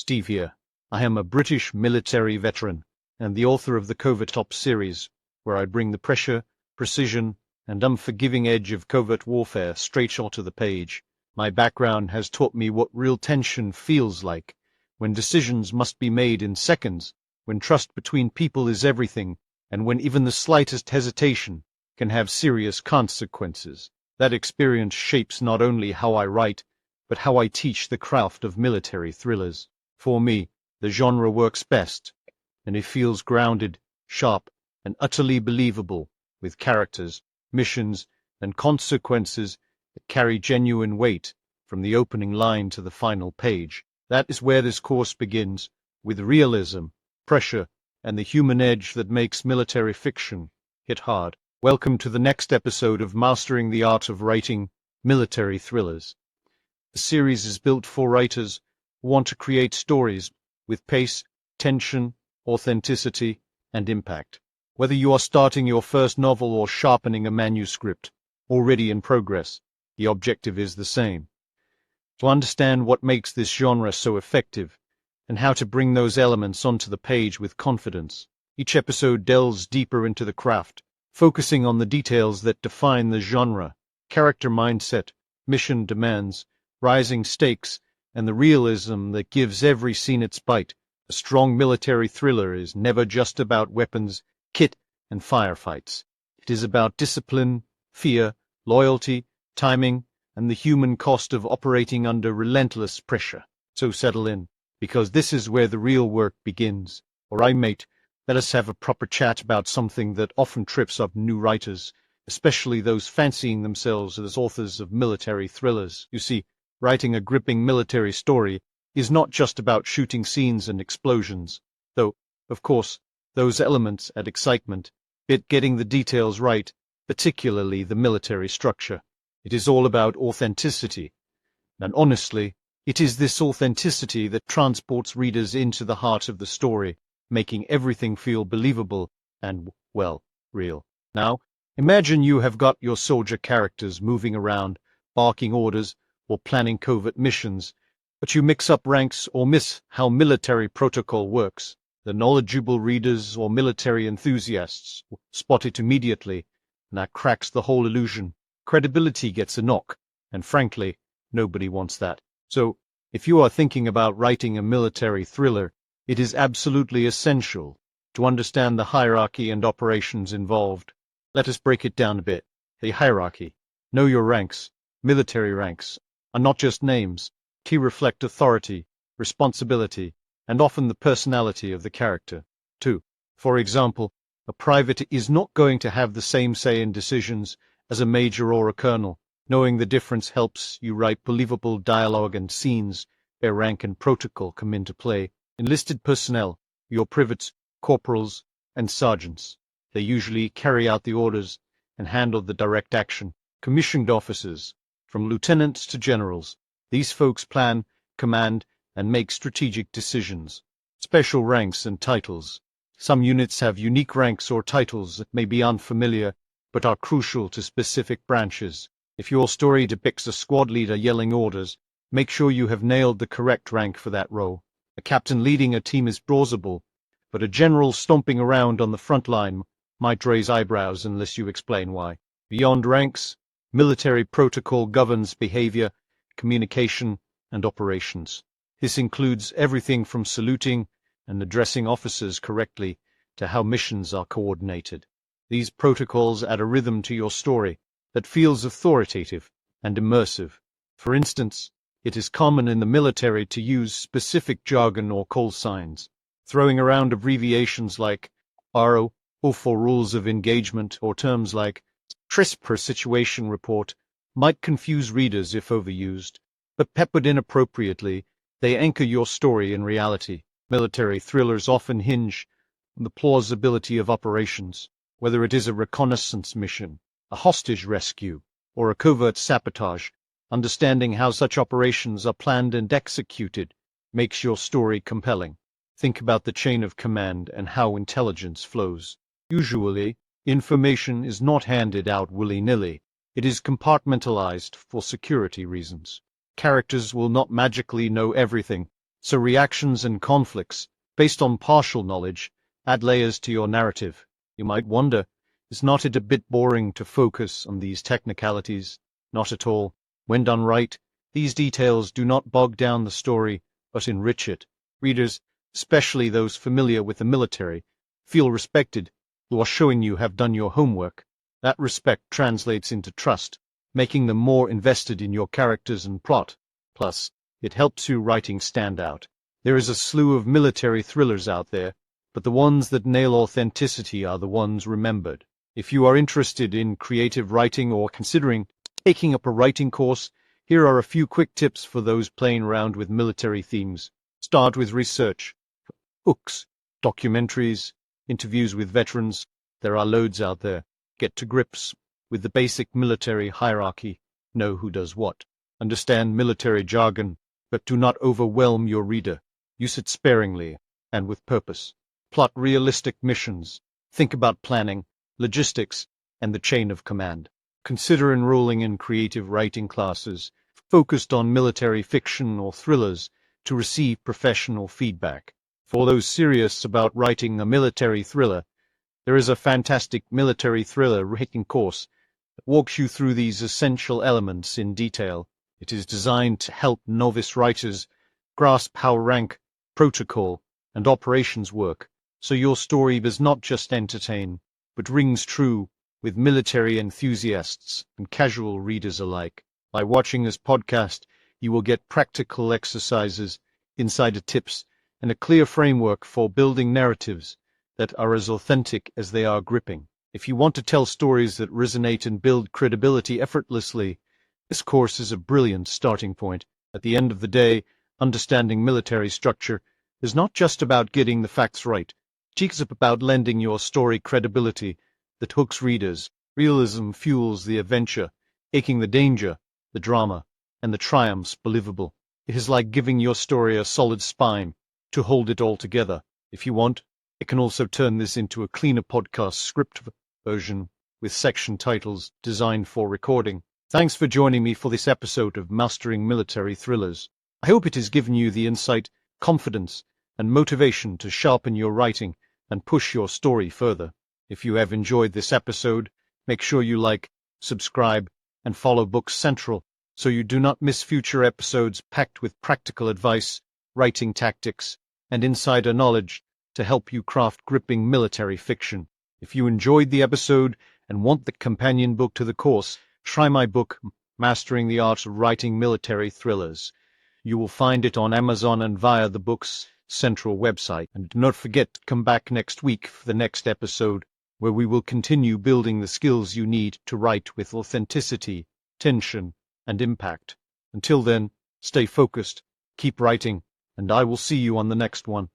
Steve here. I am a British military veteran and the author of the Covert Ops series, where I bring the pressure, precision, and unforgiving edge of covert warfare straight onto the page. My background has taught me what real tension feels like, when decisions must be made in seconds, when trust between people is everything, and when even the slightest hesitation can have serious consequences. That experience shapes not only how I write, but how I teach the craft of military thrillers. For me, the genre works best, and it feels grounded, sharp, and utterly believable, with characters, missions, and consequences that carry genuine weight from the opening line to the final page. That is where this course begins, with realism, pressure, and the human edge that makes military fiction hit hard. Welcome to the next episode of Mastering the Art of Writing Military Thrillers. The series is built for writers who want to create stories with pace, tension, authenticity, and impact. Whether you are starting your first novel or sharpening a manuscript already in progress, the objective is the same: to understand what makes this genre so effective and how to bring those elements onto the page with confidence. Each episode delves deeper into the craft, focusing on the details that define the genre: character mindset, mission demands, rising stakes, and the realism that gives every scene its bite. A strong military thriller is never just about weapons, kit, and firefights. It is about discipline, fear, loyalty, timing, and the human cost of operating under relentless pressure. So settle in, because this is where the real work begins. All right, mate, let us have a proper chat about something that often trips up new writers, especially those fancying themselves as authors of military thrillers. You see, writing a gripping military story is not just about shooting scenes and explosions, though, of course, those elements add excitement, but getting the details right, particularly the military structure. It is all about authenticity. And honestly, it is this authenticity that transports readers into the heart of the story, making everything feel believable and, well, real. Now, imagine you have got your soldier characters moving around, barking orders, or planning covert missions, but you mix up ranks or miss how military protocol works. The knowledgeable readers or military enthusiasts spot it immediately, and that cracks the whole illusion. Credibility gets a knock, and frankly, nobody wants that. So, if you are thinking about writing a military thriller, it is absolutely essential to understand the hierarchy and operations involved. Let us break it down a bit. The hierarchy. Know your ranks. Military ranks are not just names. They reflect authority, responsibility, and often the personality of the character. 2. For example, a private is not going to have the same say in decisions as a major or a colonel. Knowing the difference helps you write believable dialogue and scenes where rank and protocol come into play. Enlisted personnel, your privates, corporals, and sergeants. They usually carry out the orders and handle the direct action. Commissioned officers, from lieutenants to generals. These folks plan, command, and make strategic decisions. Special ranks and titles. Some units have unique ranks or titles that may be unfamiliar, but are crucial to specific branches. If your story depicts a squad leader yelling orders, make sure you have nailed the correct rank for that role. A captain leading a team is plausible, but a general stomping around on the front line might raise eyebrows unless you explain why. Beyond ranks, military protocol governs behavior, communication, and operations. This includes everything from saluting and addressing officers correctly to how missions are coordinated. These protocols add a rhythm to your story that feels authoritative and immersive. For instance, it is common in the military to use specific jargon or call signs, throwing around abbreviations like RO or for rules of engagement, or terms like TRIS per situation report might confuse readers if overused, but peppered in appropriately, they anchor your story in reality. Military thrillers often hinge on the plausibility of operations, whether it is a reconnaissance mission, a hostage rescue, or a covert sabotage. Understanding how such operations are planned and executed makes your story compelling. Think about the chain of command and how intelligence flows. Usually, information is not handed out willy-nilly. It is compartmentalized for security reasons. Characters will not magically know everything, So reactions and conflicts, based on partial knowledge, add layers to your narrative. You might wonder, is not it a bit boring to focus on these technicalities? Not at all. When done right, these details do not bog down the story, but enrich it. Readers, especially those familiar with the military, feel respected. You are showing you have done your homework. That respect translates into trust, making them more invested in your characters and plot. Plus, it helps your writing stand out. There is a slew of military thrillers out there, but the ones that nail authenticity are the ones remembered. If you are interested in creative writing or considering taking up a writing course, here are a few quick tips for those playing around with military themes. Start with research. Books, documentaries, interviews with veterans. There are loads out there. Get to grips with the basic military hierarchy. Know who does what. Understand military jargon, but do not overwhelm your reader. Use it sparingly and with purpose. Plot realistic missions. Think about planning, logistics, and the chain of command. Consider enrolling in creative writing classes focused on military fiction or thrillers to receive professional feedback. For those serious about writing a military thriller, there is a fantastic military thriller writing course that walks you through these essential elements in detail. It is designed to help novice writers grasp how rank, protocol, and operations work, so your story does not just entertain, but rings true with military enthusiasts and casual readers alike. By watching this podcast, you will get practical exercises, insider tips, and a clear framework for building narratives that are as authentic as they are gripping. If you want to tell stories that resonate and build credibility effortlessly, this course is a brilliant starting point. At the end of the day, understanding military structure is not just about getting the facts right. It is about lending your story credibility that hooks readers. Realism fuels the adventure, making the danger, the drama, and the triumphs believable. It is like giving your story a solid spine to hold it all together. If you want, it can also turn this into a cleaner podcast script version with section titles designed for recording. Thanks for joining me for this episode of Mastering Military Thrillers. I hope it has given you the insight, confidence, and motivation to sharpen your writing and push your story further. If you have enjoyed this episode, make sure you like, subscribe, and follow Books Central so you do not miss future episodes packed with practical advice, writing tactics, and insider knowledge to help you craft gripping military fiction. If you enjoyed the episode and want the companion book to the course, try my book, Mastering the Art of Writing Military Thrillers. You will find it on Amazon and via the Books Central website. And do not forget to come back next week for the next episode, where we will continue building the skills you need to write with authenticity, tension, and impact. Until then, stay focused, keep writing, and I will see you on the next one.